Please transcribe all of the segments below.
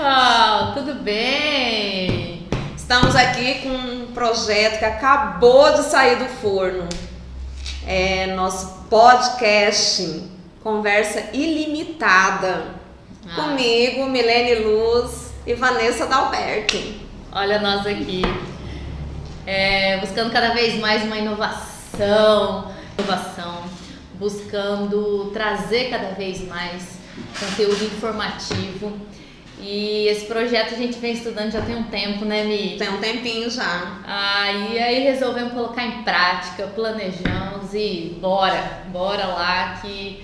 pessoal, tudo bem? Estamos aqui com um projeto que acabou de sair do forno. É nosso podcast Conversa Ilimitada. Comigo, Milene Luz e Vanessa Dalberto. Olha nós aqui, buscando cada vez mais uma inovação, buscando trazer cada vez mais conteúdo informativo. E esse projeto a gente vem estudando já tem um tempo, né, Mi? Tem um tempinho já. E aí resolvemos colocar em prática, planejamos e bora lá que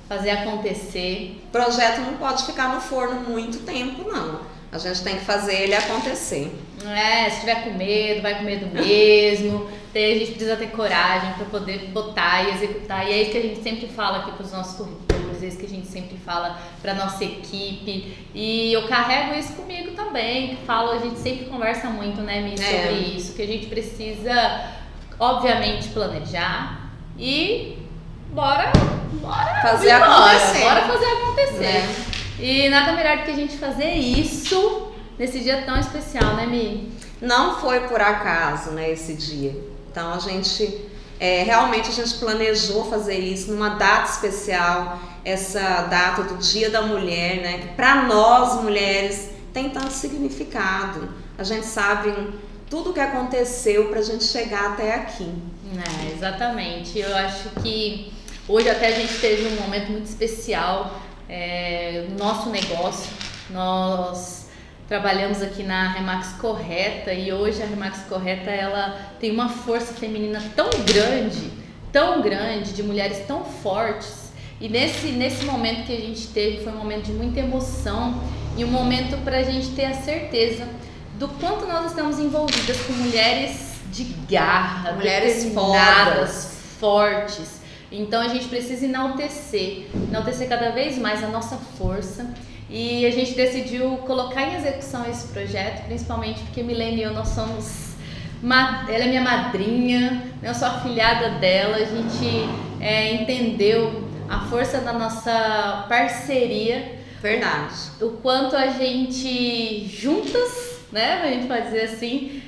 fazer acontecer. O projeto não pode ficar no forno muito tempo, não. A gente tem que fazer ele acontecer. Se tiver com medo, vai com medo mesmo. A gente precisa ter coragem para poder botar e executar. E é isso que a gente sempre fala aqui para os nossos corretores, é isso que a gente sempre fala para nossa equipe. E eu carrego isso comigo também. A gente sempre conversa muito, né, Mi, sobre isso. Que a gente precisa, obviamente, planejar e bora fazer acontecer. Bora fazer acontecer. E nada melhor do que a gente fazer isso nesse dia tão especial, né, Mi? Não foi por acaso, né, esse dia. Então a gente realmente a gente planejou fazer isso numa data especial, essa data do Dia da Mulher, né, que para nós mulheres tem tanto significado. A gente sabe tudo o que aconteceu pra gente chegar até aqui. Exatamente. Eu acho que hoje até a gente teve um momento muito especial no nosso negócio. Nós trabalhamos aqui na Remax Correta e hoje a Remax Correta ela tem uma força feminina tão grande, de mulheres tão fortes. E nesse momento que a gente teve foi um momento de muita emoção e um momento para a gente ter a certeza do quanto nós estamos envolvidas com mulheres de garra, mulheres fortes. Então a gente precisa enaltecer cada vez mais a nossa força. E a gente decidiu colocar em execução esse projeto, principalmente porque Milene e eu, nós somos... Ela é minha madrinha, eu sou afilhada dela, a gente entendeu a força da nossa parceria. Verdade. O quanto a gente juntas, né, a gente pode dizer assim,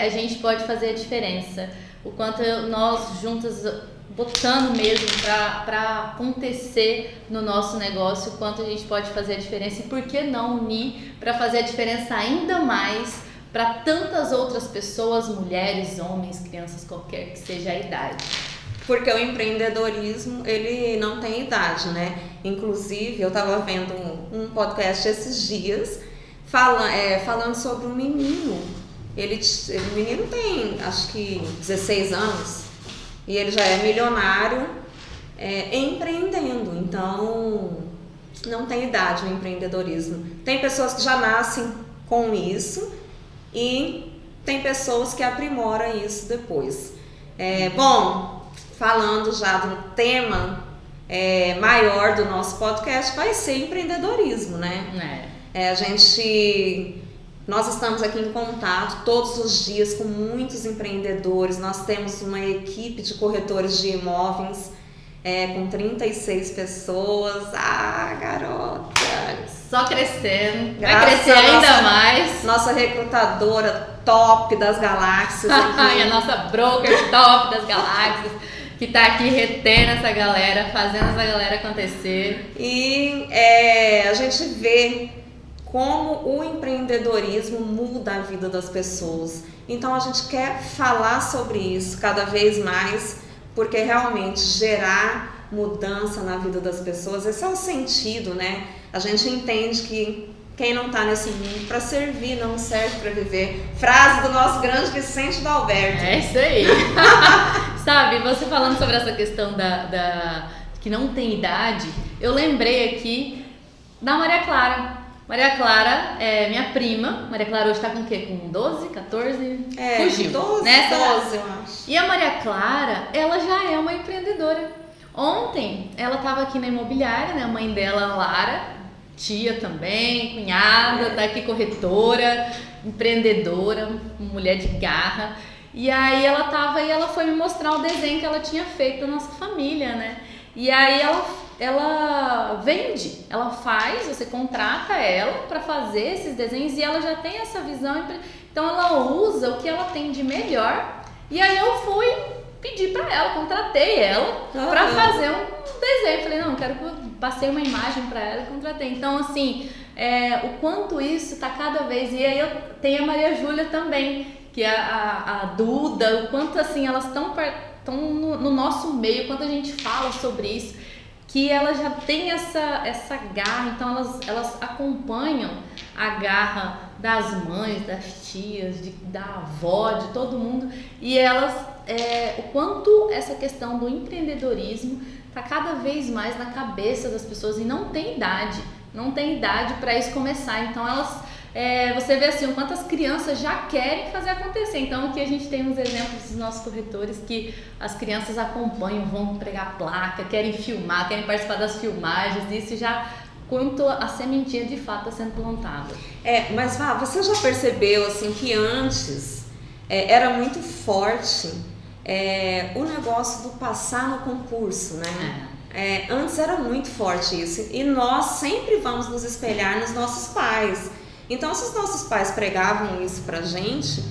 a gente pode fazer a diferença. O quanto nós juntas... botando mesmo para acontecer no nosso negócio, o quanto a gente pode fazer a diferença e por que não unir para fazer a diferença ainda mais para tantas outras pessoas, mulheres, homens, crianças, qualquer que seja a idade. Porque o empreendedorismo, ele não tem idade, né? Inclusive, eu estava vendo um podcast esses dias falando sobre um menino. O menino tem, acho que 16 anos. E ele já é milionário empreendendo, então não tem idade o empreendedorismo. Tem pessoas que já nascem com isso e tem pessoas que aprimoram isso depois. Bom, falando já do tema maior do nosso podcast, vai ser empreendedorismo, né? Nós estamos aqui em contato todos os dias com muitos empreendedores. Nós temos uma equipe de corretores de imóveis com 36 pessoas. Garota! Só crescendo, vai crescer ainda mais. Nossa recrutadora top das galáxias aqui. E a nossa broker top das galáxias, que tá aqui retendo essa galera, fazendo essa galera acontecer. E a gente vê como o empreendedorismo muda a vida das pessoas. Então a gente quer falar sobre isso cada vez mais, porque realmente gerar mudança na vida das pessoas, esse é o sentido, né? A gente entende que quem não está nesse mundo para servir, não serve para viver. Frase do nosso grande Vicente Dalberto. É isso aí. Sabe, você falando sobre essa questão da que não tem idade, eu lembrei aqui da Maria Clara. Maria Clara é minha prima. Maria Clara hoje tá com o quê? Com 12, 14? Fugiu, 12, né? 12, eu acho. E a Maria Clara, ela já é uma empreendedora. Ontem, ela tava aqui na imobiliária, né? A mãe dela, Lara, tia também, cunhada, tá aqui corretora, empreendedora, mulher de garra. E aí ela foi me mostrar o desenho que ela tinha feito da nossa família, né? E aí ela vende, ela faz, você contrata ela para fazer esses desenhos e ela já tem essa visão, então ela usa o que ela tem de melhor. E aí eu fui pedir para ela, contratei ela para fazer um desenho. Falei, não, passei uma imagem para ela e contratei. Então assim, o quanto isso tá cada vez, e aí eu tenho a Maria Júlia também, que é a Duda, o quanto assim elas estão no nosso meio, quando a gente fala sobre isso, que elas já têm essa garra, então elas acompanham a garra das mães, das tias, da avó, de todo mundo, e o quanto essa questão do empreendedorismo está cada vez mais na cabeça das pessoas e não tem idade para isso começar. Então você vê assim, o quanto as crianças já querem fazer acontecer. Então aqui a gente tem uns exemplos dos nossos corretores que as crianças acompanham, vão pregar placa, querem filmar, querem participar das filmagens, isso já quanto a sementinha de fato está sendo plantada. Mas você já percebeu assim que antes era muito forte o negócio do passar no concurso, né? Antes era muito forte isso, e nós sempre vamos nos espelhar nos nossos pais. Então, se os nossos pais pregavam isso pra gente,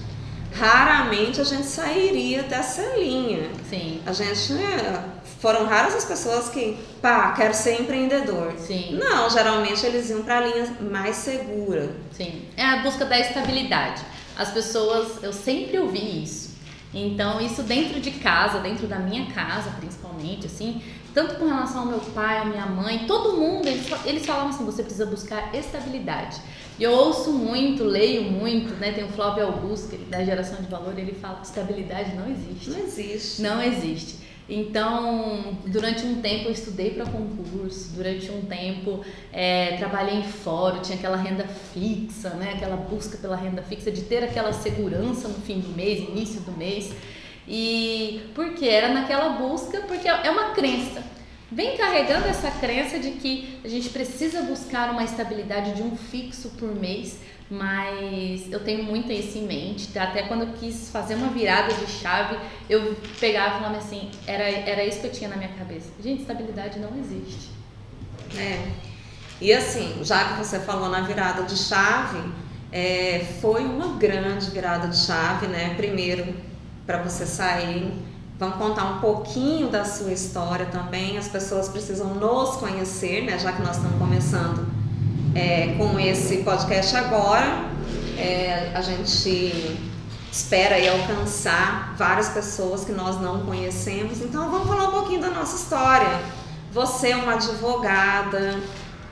raramente a gente sairia dessa linha. Sim. Foram raras as pessoas que, quero ser empreendedor. Sim. Não, geralmente eles iam pra linha mais segura. Sim, é a busca da estabilidade. As pessoas, eu sempre ouvi isso. Então, isso dentro de casa, dentro da minha casa, principalmente, assim, tanto com relação ao meu pai, à minha mãe, todo mundo, eles falavam assim, você precisa buscar estabilidade. E eu ouço muito, leio muito, né? Tem o Flávio Augusto, que da Geração de Valor, ele fala que estabilidade não existe. Não existe. Não existe. Então, durante um tempo eu estudei para concurso, durante um tempo trabalhei em fórum, tinha aquela renda fixa, né? Aquela busca pela renda fixa, de ter aquela segurança no fim do mês, início do mês. E porque era naquela busca, porque é uma crença. Vem carregando essa crença de que a gente precisa buscar uma estabilidade de um fixo por mês, mas eu tenho muito isso em mente. Até quando eu quis fazer uma virada de chave, eu pegava e falava assim, era isso que eu tinha na minha cabeça. Gente, estabilidade não existe. E assim, já que você falou na virada de chave, foi uma grande virada de chave, né? Primeiro, para você sair, vamos contar um pouquinho da sua história também. As pessoas precisam nos conhecer, né? Já que nós estamos começando com esse podcast agora, a gente espera aí alcançar várias pessoas que nós não conhecemos. Então vamos falar um pouquinho da nossa história. Você é uma advogada,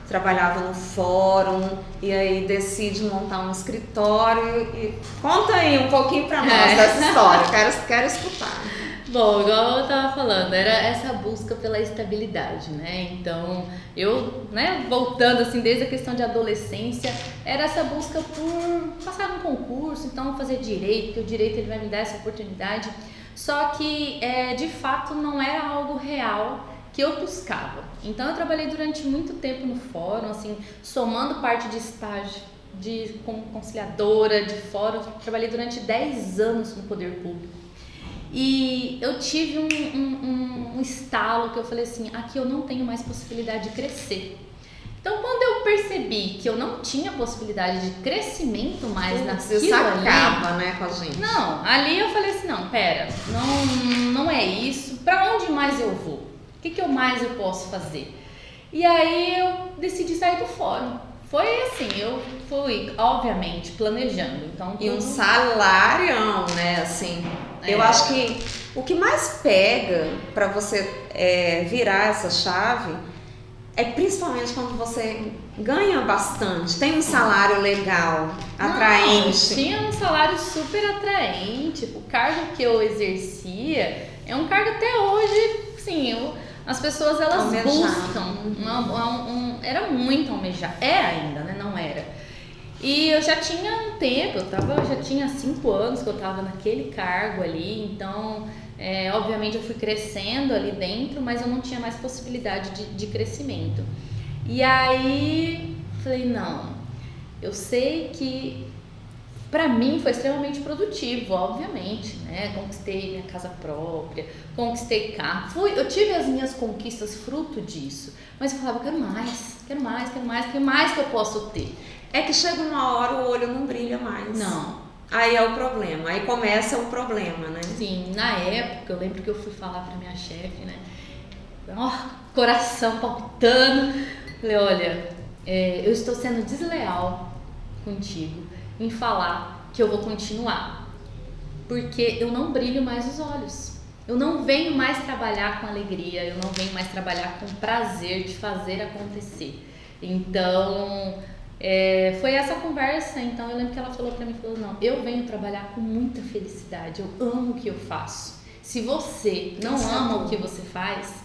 trabalhava no fórum e aí decide montar um escritório. E conta aí um pouquinho para nós dessa história, quero escutar. Bom, igual eu estava falando, era essa busca pela estabilidade, né? Então, eu, voltando assim, desde a questão de adolescência, era essa busca por passar num concurso, então fazer direito, porque o direito ele vai me dar essa oportunidade. Só que, de fato, não era algo real que eu buscava. Então, eu trabalhei durante muito tempo no fórum, assim, somando parte de estágio, como conciliadora de fórum, trabalhei durante 10 anos no poder público. E eu tive um estalo que eu falei assim, aqui eu não tenho mais possibilidade de crescer. Então, quando eu percebi que eu não tinha possibilidade de crescimento mais naquilo isso ali... acaba, né, com a gente. Não, ali eu falei assim, não, pera, não é isso. Pra onde mais eu vou? O que mais eu posso fazer? E aí eu decidi sair do fórum. Foi assim, eu fui, obviamente, planejando. Então, e um salarião, né, assim... Eu acho que o que mais pega para você virar essa chave é principalmente quando você ganha bastante, tem um salário legal, atraente. Tinha um salário super atraente, o cargo que eu exercia é um cargo até hoje, sim, as pessoas elas buscam, era muito almejado, ainda, né, não era. E eu já tinha um tempo, já tinha 5 anos que eu estava naquele cargo ali, então, obviamente eu fui crescendo ali dentro, mas eu não tinha mais possibilidade de crescimento. E aí, falei, não, eu sei que para mim foi extremamente produtivo, obviamente, né? Conquistei minha casa própria, conquistei carro, eu tive as minhas conquistas fruto disso, mas eu falava, quero mais, que mais que eu posso ter? É que chega uma hora o olho não brilha mais. Não. Aí é o problema, aí começa o problema, né? Sim, na época eu lembro que eu fui falar pra minha chefe, né? Coração palpitando, falei, olha, eu estou sendo desleal contigo em falar que eu vou continuar, porque eu não brilho mais os olhos, eu não venho mais trabalhar com alegria, eu não venho mais trabalhar com prazer de fazer acontecer. Então foi essa conversa. Então eu lembro que ela falou pra mim, falou, não, eu venho trabalhar com muita felicidade, eu amo o que eu faço. Se você não ama o que você faz,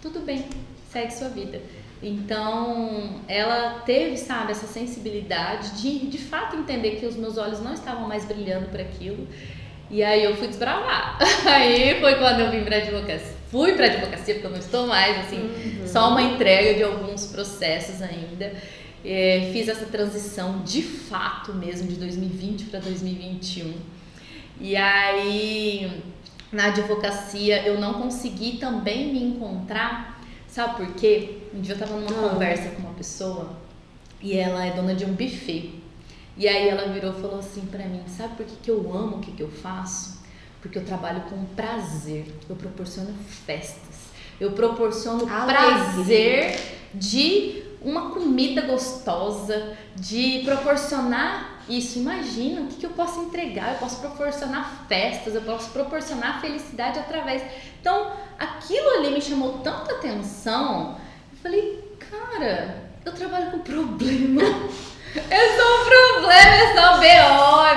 tudo bem, segue sua vida. Então, ela teve, sabe, essa sensibilidade de fato entender que os meus olhos não estavam mais brilhando por aquilo. E aí eu fui desbravar. Aí foi quando eu vim pra advocacia. Fui pra advocacia, porque eu não estou mais, assim, só uma entrega de alguns processos ainda. Fiz essa transição de fato mesmo, de 2020 para 2021. E aí, na advocacia, eu não consegui também me encontrar. Sabe por quê? Um dia eu tava numa conversa com uma pessoa e ela é dona de um buffet. E aí ela virou e falou assim pra mim, sabe por que eu amo o que eu faço? Porque eu trabalho com prazer, eu proporciono festas, eu proporciono prazer de uma comida gostosa, de proporcionar isso. Imagina o que eu posso entregar, eu posso proporcionar festas, eu posso proporcionar felicidade através. Então, aquilo ali me chamou tanta atenção, eu falei, cara, eu trabalho com problema, eu sou um problema, eu sou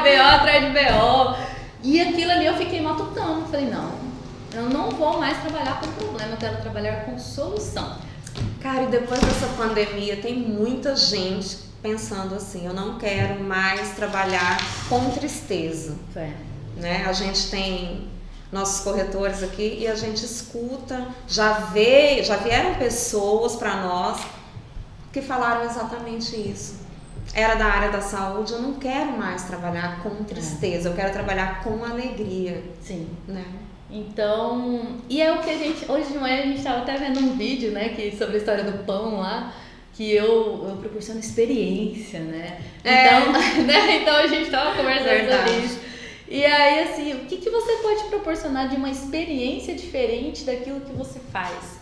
BO atrás de BO. E aquilo ali eu fiquei matutando, falei, não, eu não vou mais trabalhar com problema, eu quero trabalhar com solução. Cara, e depois dessa pandemia tem muita gente pensando assim, eu não quero mais trabalhar com tristeza. Né? A gente tem nossos corretores aqui e a gente escuta, já vieram pessoas para nós que falaram exatamente isso. Era da área da saúde, eu não quero mais trabalhar com tristeza, eu quero trabalhar com alegria. Sim. Né? Então, e é o que a gente, hoje de manhã a gente estava até vendo um vídeo, né, sobre a história do pão lá, que eu proporciono experiência, né? Então, então a gente estava conversando sobre isso. E aí, assim, o que você pode proporcionar de uma experiência diferente daquilo que você faz?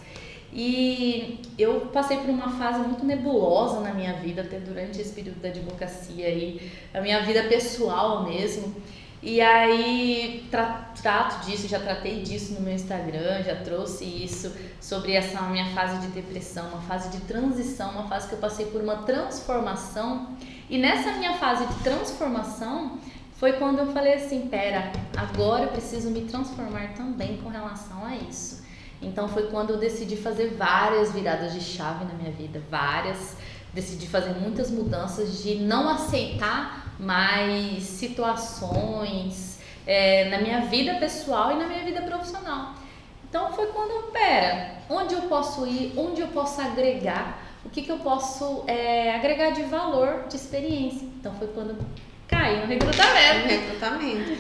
E eu passei por uma fase muito nebulosa na minha vida, até durante esse período da advocacia e a minha vida pessoal mesmo. E aí trato disso, já tratei disso no meu Instagram, já trouxe isso sobre essa minha fase de depressão, uma fase de transição, uma fase que eu passei por uma transformação. E nessa minha fase de transformação foi quando eu falei assim, pera, agora eu preciso me transformar também com relação a isso. Então foi quando eu decidi fazer várias viradas de chave na minha vida, decidi fazer muitas mudanças de não aceitar mais situações na minha vida pessoal e na minha vida profissional. Então foi quando, onde eu posso ir, onde eu posso agregar, o que eu posso agregar de valor, de experiência. Então foi quando caí no recrutamento.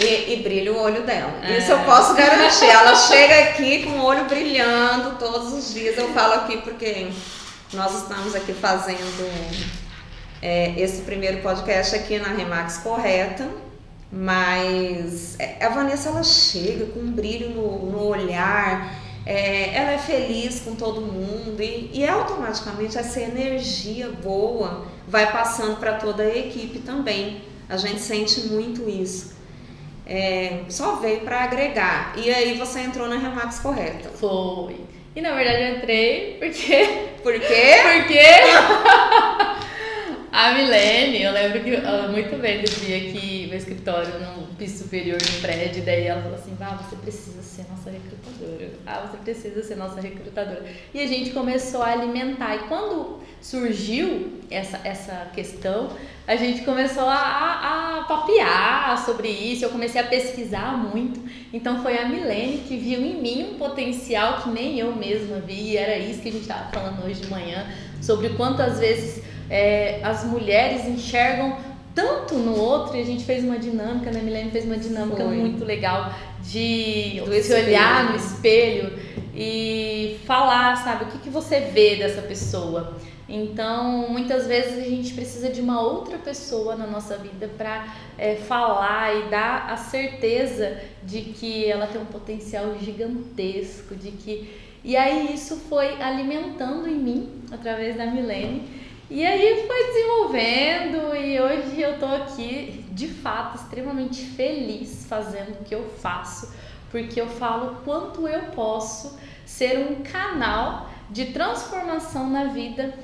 E brilha o olho dela. Isso eu posso garantir. Ela chega aqui com o olho brilhando todos os dias. Eu falo aqui porque nós estamos aqui fazendo esse primeiro podcast aqui na Remax Correta, mas a Vanessa, ela chega com um brilho no olhar, ela é feliz com todo mundo e automaticamente essa energia boa vai passando para toda a equipe também. A gente sente muito isso. Só veio para agregar. E aí você entrou na Remax Correta. Foi. E na verdade eu entrei porque... Por quê? Porque a Milene, eu lembro que muito bem do dia que meu escritório no piso superior do prédio, daí ela falou assim, você precisa ser nossa recrutadora. Você precisa ser nossa recrutadora. E a gente começou a alimentar. E quando surgiu essa questão, a gente começou a papear sobre isso, eu comecei a pesquisar muito. Então foi a Milene que viu em mim um potencial que nem eu mesma vi, e era isso que a gente estava falando hoje de manhã, sobre quantas vezes as mulheres enxergam tanto no outro, e a gente fez uma dinâmica, né? Milene fez uma dinâmica muito legal de se olhar no espelho e falar, sabe, o que você vê dessa pessoa. Então, muitas vezes a gente precisa de uma outra pessoa na nossa vida para falar e dar a certeza de que ela tem um potencial gigantesco, e aí isso foi alimentando em mim, através da Milene, e aí foi desenvolvendo, e hoje eu tô aqui, de fato, extremamente feliz fazendo o que eu faço, porque eu falo quanto eu posso ser um canal de transformação na vida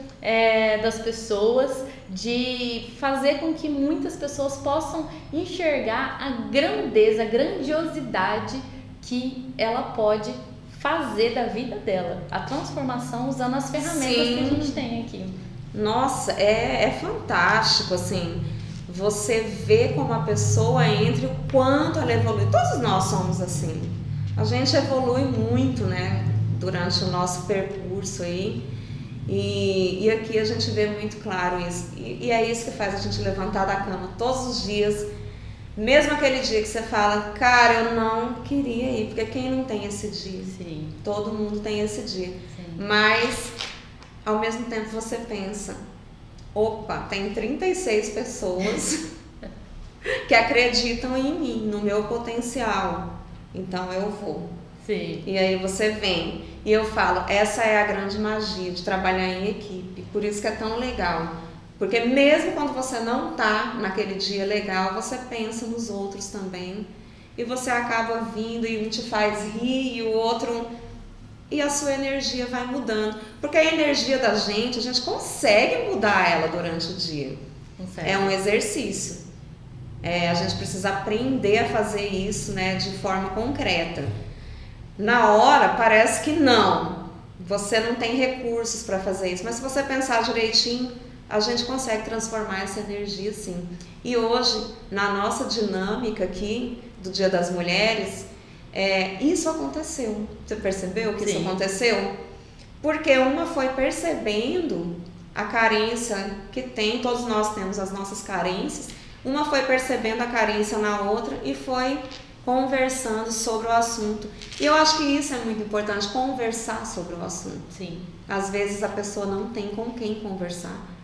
das pessoas, de fazer com que muitas pessoas possam enxergar a grandeza, a grandiosidade que ela pode fazer da vida dela, a transformação usando as ferramentas que a gente tem aqui. Nossa, é fantástico, assim, você vê como a pessoa entra e o quanto ela evolui. Todos nós somos assim. A gente evolui muito, né, durante o nosso percurso aí. E aqui a gente vê muito claro isso. E é isso que faz a gente levantar da cama todos os dias. Mesmo aquele dia que você fala, cara, eu não queria ir, porque quem não tem esse dia? Sim. Todo mundo tem esse dia. Sim. Mas, ao mesmo tempo, você pensa, opa, tem 36 pessoas que acreditam em mim, no meu potencial. Então eu vou. Sim. E aí você vem. E eu falo, essa é a grande magia de trabalhar em equipe. Por isso que é tão legal. Porque mesmo quando você não tá naquele dia legal, você pensa nos outros também. E você acaba vindo e um te faz rir e o outro... E a sua energia vai mudando. Porque a energia da gente, a gente consegue mudar ela durante o dia. Consegue. É um exercício. A gente precisa aprender a fazer isso, né, de forma concreta. Na hora parece que não. Você não tem recursos para fazer isso. Mas se você pensar direitinho, a gente consegue transformar essa energia sim. E hoje, na nossa dinâmica aqui, do Dia das Mulheres, isso aconteceu. Você percebeu que Sim. Isso aconteceu? Porque uma foi percebendo a carência que tem, todos nós temos as nossas carências, uma foi percebendo a carência na outra e foi conversando sobre o assunto. E eu acho que isso é muito importante, conversar sobre o assunto. Sim. Às vezes a pessoa não tem com quem conversar.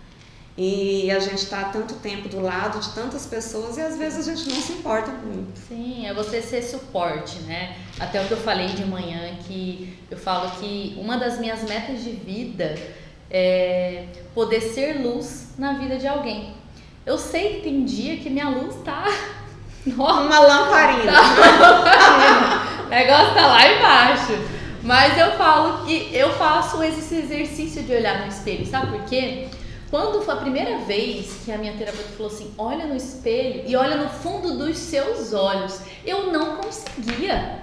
E a gente está há tanto tempo do lado de tantas pessoas e às vezes a gente não se importa muito. Sim, é você ser suporte, né? Até o que eu falei de manhã, que eu falo que uma das minhas metas de vida é poder ser luz na vida de alguém. Eu sei que tem dia que minha luz tá... uma lamparina. O negócio tá lá embaixo. Mas eu falo que eu faço esse exercício de olhar no espelho, sabe por quê? Quando foi a primeira vez que a minha terapeuta falou assim, olha no espelho e olha no fundo dos seus olhos, eu não conseguia.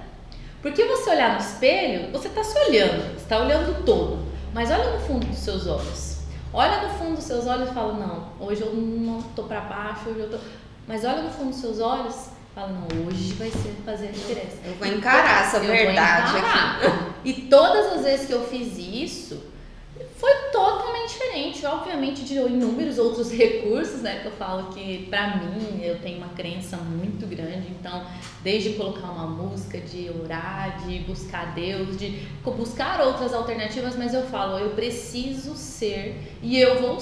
Porque você olhar no espelho, você está se olhando, você está olhando todo, mas olha no fundo dos seus olhos. Olha no fundo dos seus olhos e fala, não, hoje eu não tô para baixo, hoje eu tô... Mas olha no fundo dos seus olhos, fala, não, hoje vai ser fazer a diferença. Eu vou encarar essa verdade aqui. E todas as vezes que eu fiz isso, foi totalmente diferente, obviamente de inúmeros outros recursos, né, que eu falo que pra mim eu tenho uma crença muito grande, então desde colocar uma música, de orar, de buscar Deus, de buscar outras alternativas, mas eu falo, eu preciso ser e eu vou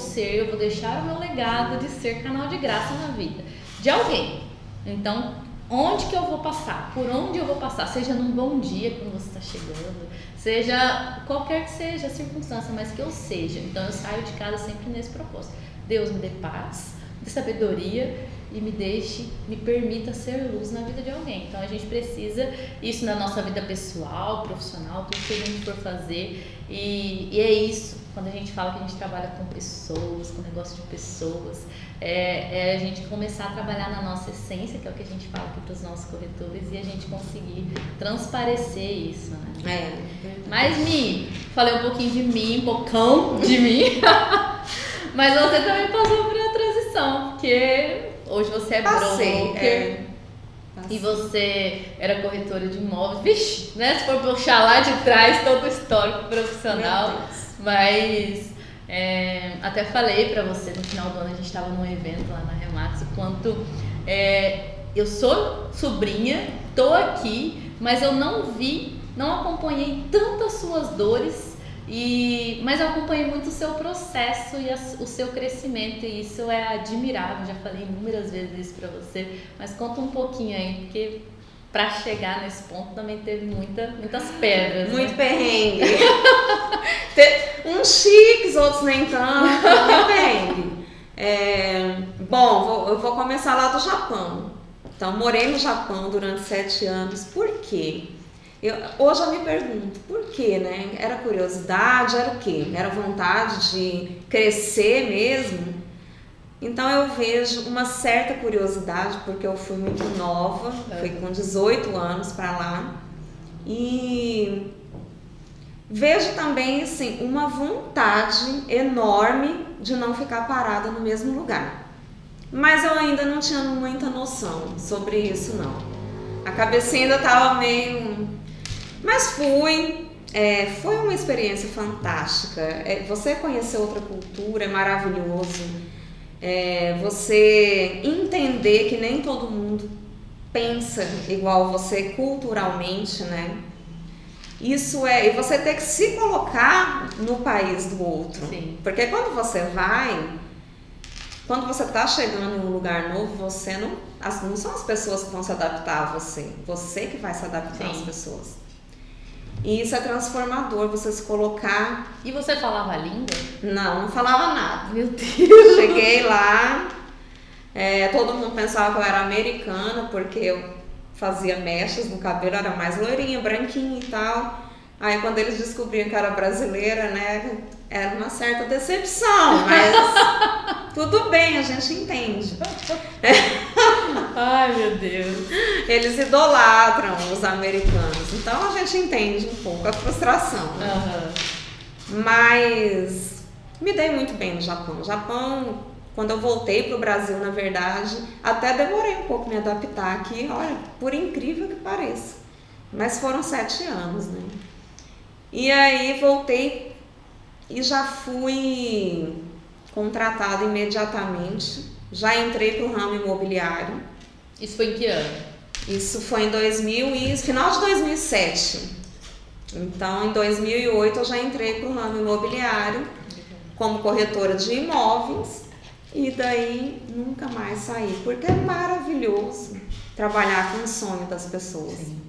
deixar o meu legado de ser canal de graça na vida de alguém. Então, onde que eu vou passar? Por onde eu vou passar? Seja num bom dia, quando você está chegando, seja qualquer que seja a circunstância, mas que eu seja. Então, eu saio de casa sempre nesse propósito. Deus me dê paz, me dê sabedoria e me permita ser luz na vida de alguém. Então, a gente precisa isso na nossa vida pessoal, profissional, tudo que a gente for fazer. E é isso, quando a gente fala que a gente trabalha com pessoas, com negócio de pessoas, é a gente começar a trabalhar na nossa essência, que é o que a gente fala aqui para os nossos corretores, e a gente conseguir transparecer isso, né? Mas falei um pouquinho de mim, um bocão de mim, mas você também passou por uma transição, porque hoje você é broker, e você era corretora de imóveis, vixe, né? Se for puxar lá de trás todo o histórico profissional, mas Até falei pra você no final do ano, a gente estava num evento lá na Remax, o quanto eu sou sobrinha, tô aqui, mas eu não acompanhei tantas suas dores, mas eu acompanhei muito o seu processo e o seu crescimento, e isso é admirável. Já falei inúmeras vezes isso pra você, mas conta um pouquinho aí, porque pra chegar nesse ponto também teve muitas pedras. Muito, né? Perrengue. Uns chiques, outros nem tanto. Muito perrengue. Bom, eu vou começar lá do Japão. Então, morei no Japão durante 7 anos. Por quê? Hoje eu me pergunto, por quê, né? Era curiosidade, era o quê? Era vontade de crescer mesmo? Então eu vejo uma certa curiosidade, porque eu fui muito nova, fui com 18 anos para lá, e vejo também assim, uma vontade enorme de não ficar parada no mesmo lugar. Mas eu ainda não tinha muita noção sobre isso, não. A cabecinha ainda estava meio... Mas fui. Foi uma experiência fantástica. Você conhecer outra cultura é maravilhoso. Você entender que nem todo mundo pensa igual você culturalmente, né? Isso e você ter que se colocar no país do outro. Sim. Porque quando você está chegando em um lugar novo, você não são as pessoas que vão se adaptar a você que vai se adaptar às pessoas. E isso é transformador, você se colocar... E você falava a língua? Não falava nada. Meu Deus! Cheguei lá, todo mundo pensava que eu era americana, porque eu fazia mechas no cabelo, era mais loirinha, branquinha e tal. Aí quando eles descobriam que era brasileira, né, era uma certa decepção, mas tudo bem, a gente entende. Ai, meu Deus. Eles idolatram os americanos, então a gente entende um pouco a frustração. Né? Uhum. Mas me dei muito bem no Japão. No Japão, quando eu voltei para o Brasil, na verdade, até demorei um pouco me adaptar aqui, olha, por incrível que pareça. Mas foram 7 anos, né? E aí voltei e já fui contratada imediatamente, já entrei para o ramo imobiliário. Isso foi em que ano? Isso foi em final de 2007. Então, em 2008 eu já entrei para o ramo imobiliário como corretora de imóveis e daí nunca mais saí, porque é maravilhoso trabalhar com o sonho das pessoas. Sim.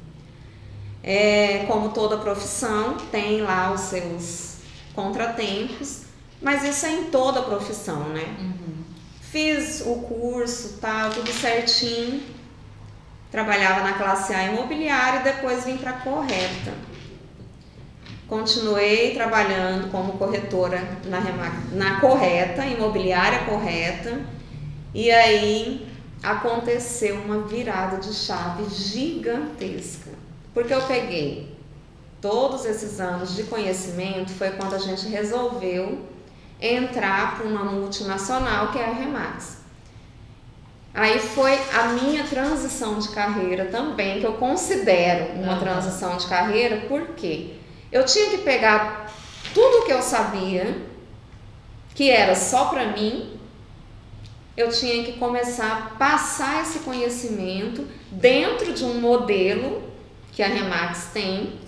Como toda profissão, tem lá os seus contratempos, mas isso é em toda profissão, né? Uhum. Fiz o curso, tal, tudo certinho, trabalhava na classe A imobiliária e depois vim para a correta. Continuei trabalhando como corretora na correta, imobiliária correta, e aí aconteceu uma virada de chave gigantesca. Porque eu peguei todos esses anos de conhecimento, foi quando a gente resolveu entrar para uma multinacional que é a Remax. Aí foi a minha transição de carreira também, que eu considero uma transição de carreira, porque eu tinha que pegar tudo que eu sabia, que era só para mim, eu tinha que começar a passar esse conhecimento dentro de um modelo que a Remax tem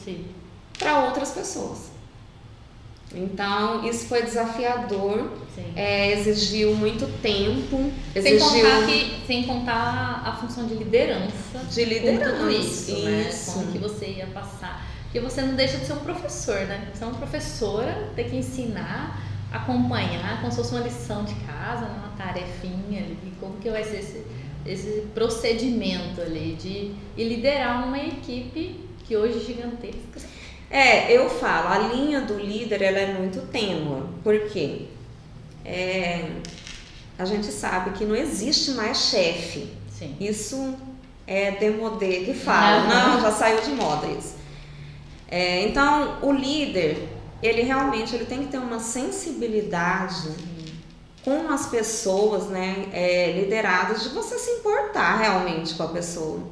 para outras pessoas. Então, isso foi desafiador, exigiu muito tempo, sem contar a função de liderança. Com tudo isso, né? Como que você ia passar. Porque você não deixa de ser um professor, né? Você é uma professora, tem que ensinar, acompanhar, como se fosse uma lição de casa, uma tarefinha ali, como que vai ser esse procedimento ali e liderar uma equipe que hoje é gigantesca. Eu falo, a linha do líder ela é muito tênue, porque a gente sabe que não existe mais chefe. Sim. Isso é demodé que fala, não, já saiu de moda isso. Então, o líder, ele realmente tem que ter uma sensibilidade com as pessoas, né, lideradas, de você se importar realmente com a pessoa.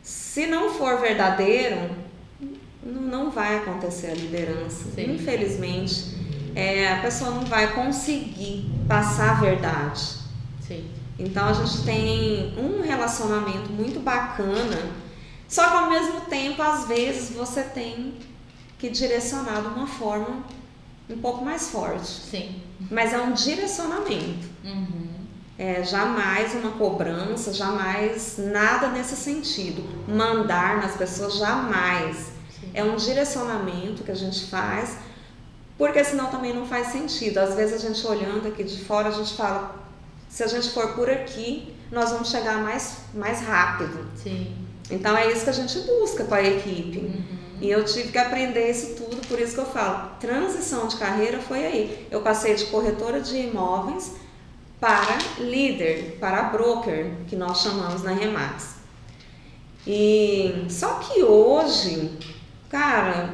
Se não for verdadeiro, não vai acontecer a liderança, infelizmente. a pessoa não vai conseguir passar a verdade. Sim. Então a gente tem um relacionamento muito bacana, só que ao mesmo tempo, às vezes, você tem que direcionar de uma forma um pouco mais forte. Sim. Mas é um direcionamento. Jamais uma cobrança, jamais nada nesse sentido. Mandar nas pessoas, jamais. Sim. É um direcionamento que a gente faz, porque senão também não faz sentido. Às vezes a gente olhando aqui de fora, a gente fala, se a gente for por aqui, nós vamos chegar mais rápido. Sim. Então é isso que a gente busca com a equipe. E eu tive que aprender isso tudo, por isso que eu falo, transição de carreira foi aí. Eu passei de corretora de imóveis para líder, para broker, que nós chamamos na Remax. E só que hoje, cara,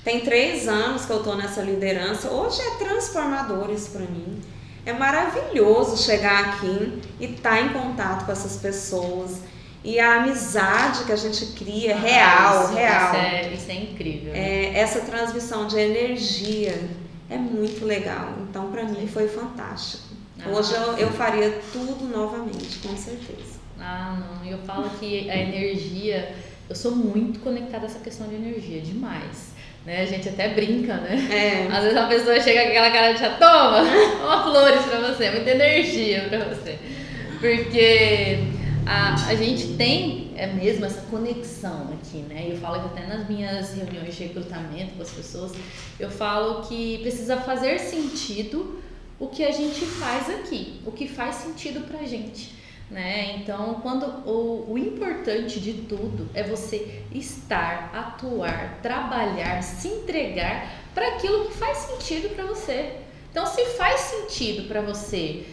tem 3 anos que eu tô nessa liderança, hoje é transformador isso para mim. É maravilhoso chegar aqui e estar em contato com essas pessoas. E a amizade que a gente cria é real. Isso é incrível. Essa transmissão de energia é muito legal. Então, para mim, foi fantástico. Hoje eu faria tudo novamente, com certeza. Não. Eu falo que a energia... Eu sou muito conectada a essa questão de energia, demais. Né? A gente até brinca, né? Às vezes uma pessoa chega com aquela cara de toma, uma flores pra você, muita energia pra você. Porque... A gente tem mesmo essa conexão aqui, né? Eu falo que até nas minhas reuniões de recrutamento com as pessoas, eu falo que precisa fazer sentido o que a gente faz aqui, o que faz sentido pra gente, né? Então, quando o importante de tudo é você estar, atuar, trabalhar, se entregar para aquilo que faz sentido para você. Então, se faz sentido para você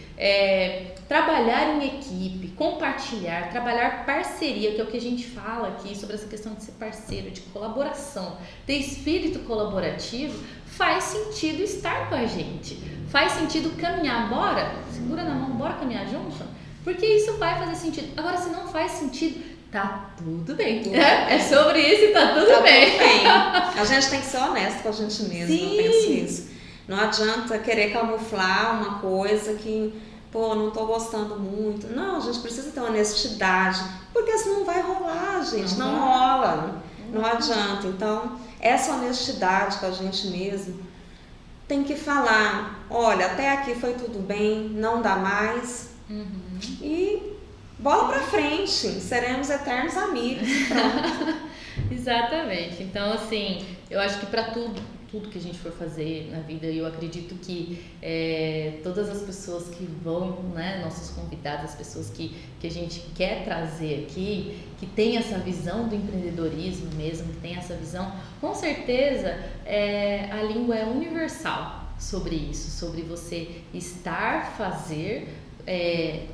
trabalhar em equipe, compartilhar, trabalhar parceria, que é o que a gente fala aqui sobre essa questão de ser parceiro, de colaboração, ter espírito colaborativo, faz sentido estar com a gente, faz sentido caminhar, bora, segura na mão, bora caminhar junto, porque isso vai fazer sentido. Agora, se não faz sentido, tá tudo bem. É sobre isso e tá tudo bem. Tudo bem. A gente tem que ser honesto com a gente mesmo, eu penso isso. Não adianta querer camuflar uma coisa que, não tô gostando muito. Não, a gente precisa ter honestidade, porque senão vai rolar, gente. Não rola. Não adianta. Então, essa honestidade com a gente mesmo tem que falar, olha, até aqui foi tudo bem, não dá mais. E bola pra frente, seremos eternos amigos. Pronto. Exatamente. Então, assim, eu acho que para tudo que a gente for fazer na vida, eu acredito que todas as pessoas que vão, né, nossos convidados, as pessoas que a gente quer trazer aqui, que tem essa visão do empreendedorismo mesmo, que tem essa visão, com certeza a língua é universal sobre isso, sobre você estar, fazer,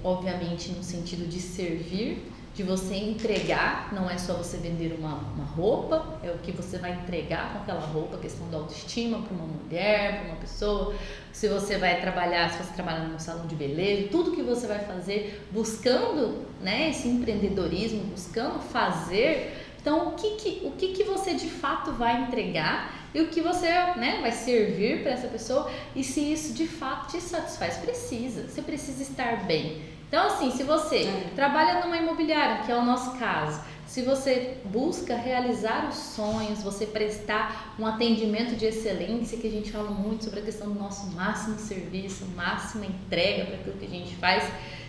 obviamente no sentido de servir, de você entregar, não é só você vender uma roupa, é o que você vai entregar com aquela roupa, a questão da autoestima para uma mulher, para uma pessoa, se você vai trabalhar, se você trabalha num salão de beleza, tudo que você vai fazer buscando, né, esse empreendedorismo, buscando fazer, então o que você de fato vai entregar e o que você, né, vai servir para essa pessoa, e se isso de fato te satisfaz, você precisa estar bem. Então, assim, se você trabalha numa imobiliária, que é o nosso caso, se você busca realizar os sonhos, você prestar um atendimento de excelência, que a gente fala muito sobre a questão do nosso máximo serviço, máxima entrega para aquilo que a gente faz,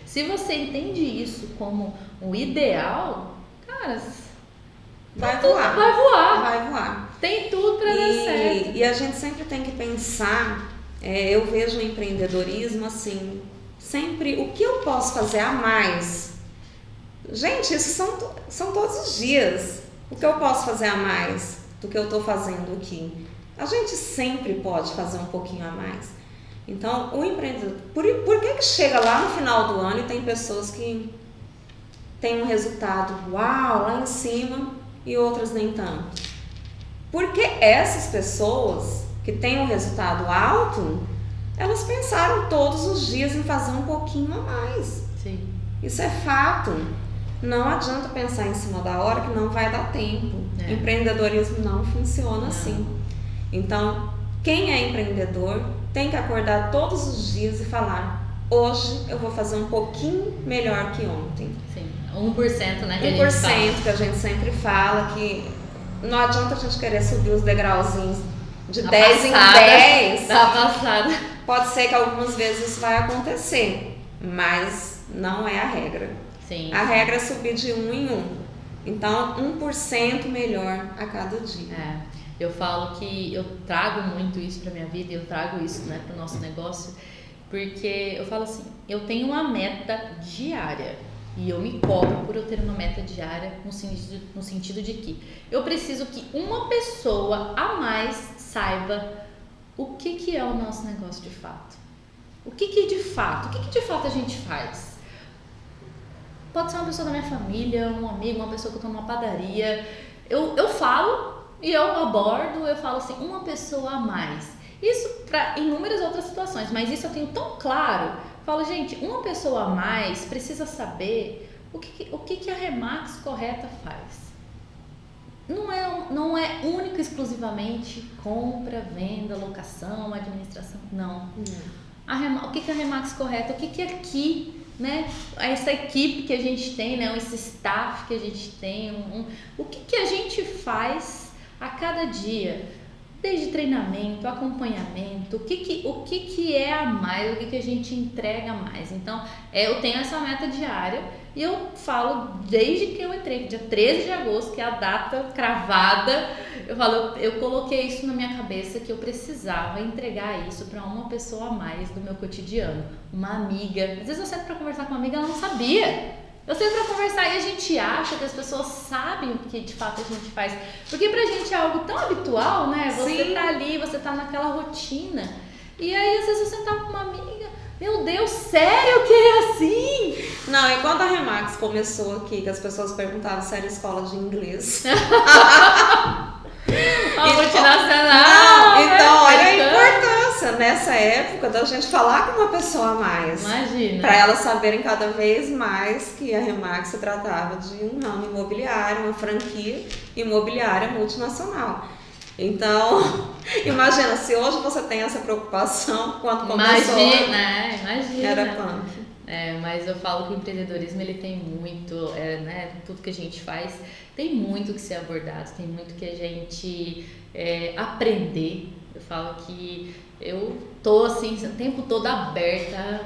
se você entende isso como o ideal, cara, vai voar. Tem tudo para dar certo. E a gente sempre tem que pensar, eu vejo o empreendedorismo assim, sempre o que eu posso fazer a mais. Gente, isso são todos os dias. O que eu posso fazer a mais do que eu estou fazendo aqui? A gente sempre pode fazer um pouquinho a mais. Então, o empreendedor... Por que chega lá no final do ano e tem pessoas que têm um resultado uau, lá em cima, e outras nem tanto? Porque essas pessoas que têm um resultado alto, elas pensaram todos os dias em fazer um pouquinho a mais. Sim. Isso é fato. Não adianta pensar em cima da hora, que não vai dar tempo. Empreendedorismo não funciona assim. Então, Quem é empreendedor tem que acordar todos os dias e falar: hoje eu vou fazer um pouquinho melhor que ontem. Sim, 1%, né? Que 1% que a gente sempre fala, que não adianta a gente querer subir os degrauzinhos de 10 em 10. Da passada. Pode ser que algumas vezes isso vai acontecer, mas não é a regra. Sim. A regra é subir de 1 em 1. Então, 1% melhor a cada dia. Eu falo que eu trago muito isso para minha vida, eu trago isso, né, para o nosso negócio, porque eu falo assim, eu tenho uma meta diária e eu me cobro por eu ter uma meta diária no sentido de que eu preciso que uma pessoa a mais saiba o que é o nosso negócio de fato. O que de fato a gente faz? Pode ser uma pessoa da minha família, um amigo, uma pessoa que eu tô numa padaria. Eu falo e eu abordo, eu falo assim, uma pessoa a mais. Isso para inúmeras outras situações, mas isso eu tenho tão claro. Eu falo, gente, uma pessoa a mais precisa saber o que a Remax Correta faz. Não é única e exclusivamente compra, venda, locação, administração, não. O que a Remax Correta, o que aqui, né, essa equipe que a gente tem, né, esse staff que a gente tem, o que a gente faz a cada dia, desde treinamento, acompanhamento, o que é a mais, o que a gente entrega a mais. Então, eu tenho essa meta diária e eu falo desde que eu entrei, dia 13 de agosto, que é a data cravada, eu coloquei isso na minha cabeça que eu precisava entregar isso para uma pessoa a mais do meu cotidiano, uma amiga. Às vezes eu sento para conversar com uma amiga, ela não sabia. Eu sento pra conversar e a gente acha que as pessoas sabem o que de fato a gente faz. Porque pra gente é algo tão habitual, né? Você tá ali, você tá naquela rotina. E aí, às vezes, eu sentar com uma amiga, meu Deus, sério que é assim? Não, e quando a Remax começou aqui, que as pessoas perguntavam se era escola de inglês. A multinacional. Então, olha a importância nessa época da gente falar com uma pessoa a mais. Imagina. Para elas saberem cada vez mais que a Remax se tratava de um ramo imobiliário, uma franquia imobiliária multinacional. Então, imagina, se hoje você tem essa preocupação, quando começou... Imagina. Era punk. Mas eu falo que o empreendedorismo ele tem muito, né, tudo que a gente faz tem muito que ser abordado, tem muito que a gente aprender. Eu falo que eu tô assim o tempo todo aberta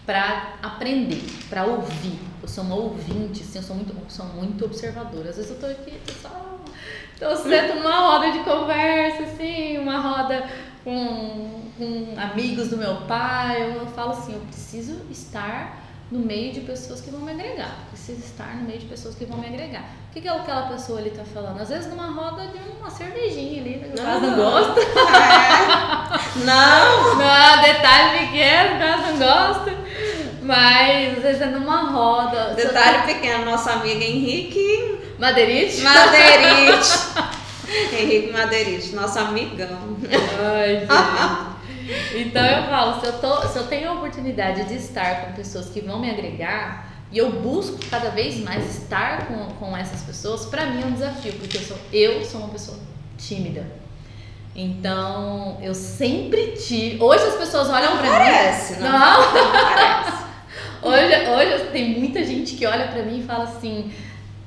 para aprender, para ouvir. Eu sou uma ouvinte, assim, eu sou muito observadora. Às vezes eu tô aqui, eu sento numa roda de conversa, assim, uma roda com amigos do meu pai, eu falo assim, eu preciso estar no meio de pessoas que vão me agregar, preciso estar no meio de pessoas que vão me agregar. O que aquela pessoa ali tá falando? Às vezes numa roda de uma cervejinha ali, no caso não gosta. Não, detalhe pequeno, no caso não gosta, mas às vezes é numa roda. Detalhe pequeno, nosso amigo Henrique Madeirite. Henrique Madeirite, nosso amigão. Ai, gente. Então eu falo, se eu tenho a oportunidade de estar com pessoas que vão me agregar, e eu busco cada vez mais estar com essas pessoas, pra mim é um desafio, porque eu sou uma pessoa tímida. Então, eu sempre tive... Hoje as pessoas olham pra mim... Não parece. Hoje tem muita gente que olha pra mim e fala assim,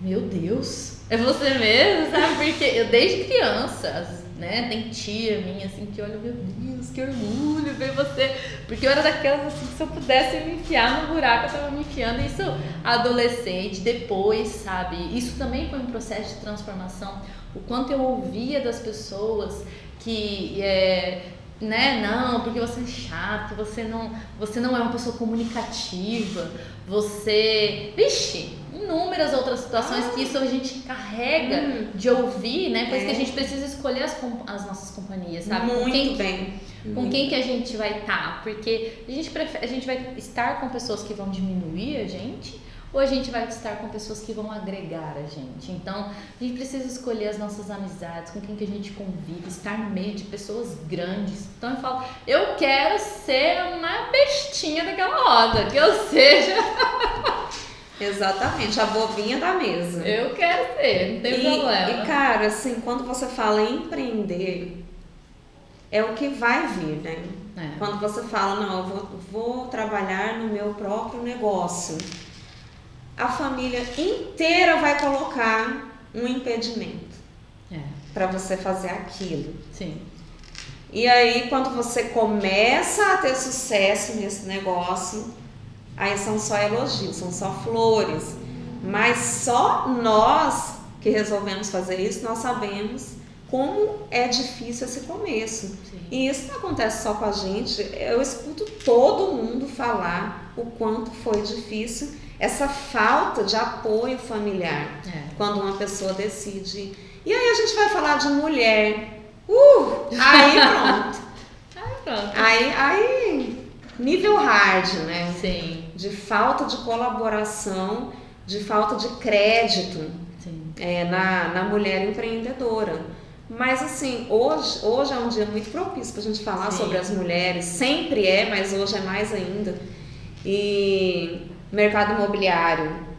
meu Deus, é você mesmo, sabe? Porque eu desde criança, né, tem tia minha assim que olha, meu Deus, que orgulho ver você, porque eu era daquelas assim que se eu pudesse me enfiar no buraco, eu tava me enfiando. Isso adolescente, depois, sabe, isso também foi um processo de transformação, o quanto eu ouvia das pessoas que né, não, porque você é chato, você não é uma pessoa comunicativa, você, inúmeras outras situações que isso a gente carrega de ouvir, né? Por isso que a gente precisa escolher as nossas companhias, sabe? Com quem que a gente vai estar? Porque a gente vai estar com pessoas que vão diminuir a gente, ou a gente vai estar com pessoas que vão agregar a gente. Então, a gente precisa escolher as nossas amizades, com quem que a gente convive, estar no meio de pessoas grandes. Então, eu falo, eu quero ser uma bestinha daquela roda, que eu seja... Exatamente, a bobinha da mesa. Eu quero ser, não tem problema. E, cara, assim, quando você fala em empreender, é o que vai vir, né? É. Quando você fala, não, eu vou trabalhar no meu próprio negócio, a família inteira vai colocar um impedimento para você fazer aquilo. Sim. E aí, quando você começa a ter sucesso nesse negócio, aí são só elogios, são só flores. Mas só nós que resolvemos fazer isso, nós sabemos como é difícil esse começo. Sim. E isso não acontece só com a gente, eu escuto todo mundo falar o quanto foi difícil essa falta de apoio familiar quando uma pessoa decide. E aí a gente vai falar de mulher. Aí pronto. Aí nível hard, né? Sim. De falta de colaboração, de falta de crédito na mulher empreendedora. Mas assim, hoje é um dia muito propício para a gente falar sobre as mulheres. Sempre é, mas hoje é mais ainda. E mercado imobiliário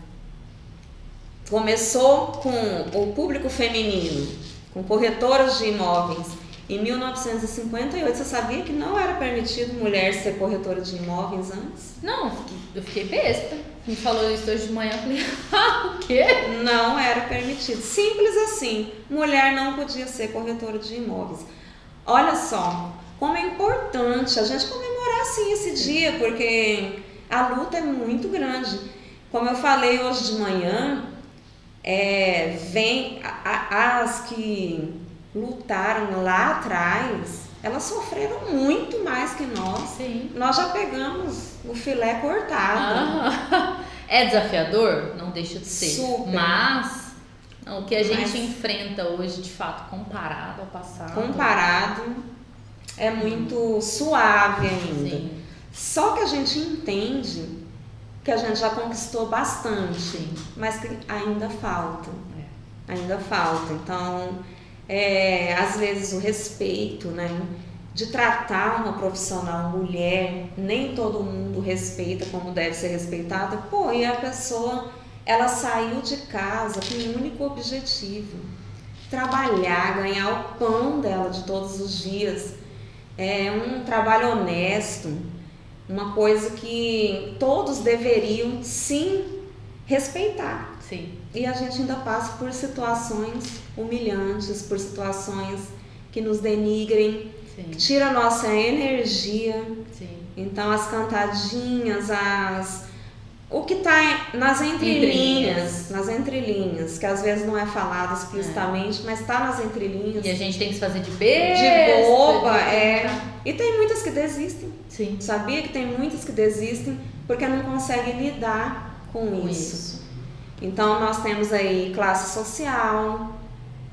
começou com o público feminino, com corretoras de imóveis. Em 1958, você sabia que não era permitido mulher ser corretora de imóveis antes? Não, eu fiquei besta. Me falou isso hoje de manhã, eu falei, o quê? Não era permitido. Simples assim. Mulher não podia ser corretora de imóveis. Olha só, como é importante a gente comemorar assim esse dia, porque a luta é muito grande. Como eu falei hoje de manhã, vem as que lutaram lá atrás, elas sofreram muito mais que nós. Sim. Nós já pegamos o filé cortado. É desafiador? Não deixa de ser. Super. Mas o que a gente enfrenta hoje, de fato, comparado ao passado. Comparado, é muito suave ainda. Sim. Só que a gente entende que a gente já conquistou bastante, Sim. mas que ainda falta. Ainda falta. Então, às vezes o respeito, né? De tratar uma profissional mulher, nem todo mundo respeita como deve ser respeitada. E a pessoa, ela saiu de casa com um único objetivo: trabalhar, ganhar o pão dela de todos os dias. É um trabalho honesto, uma coisa que todos deveriam sim respeitar. Sim. E a gente ainda passa por situações humilhantes, por situações que nos denigrem, Sim. que tiram a nossa energia. Sim. Então as cantadinhas, o que está nas entrelinhas, que às vezes não é falado explicitamente, mas está nas entrelinhas. E a gente tem que se fazer de besta, de boba, E tem muitas que desistem. Sim. Sabia que tem muitas que desistem porque não conseguem lidar com isso. Então nós temos aí classe social,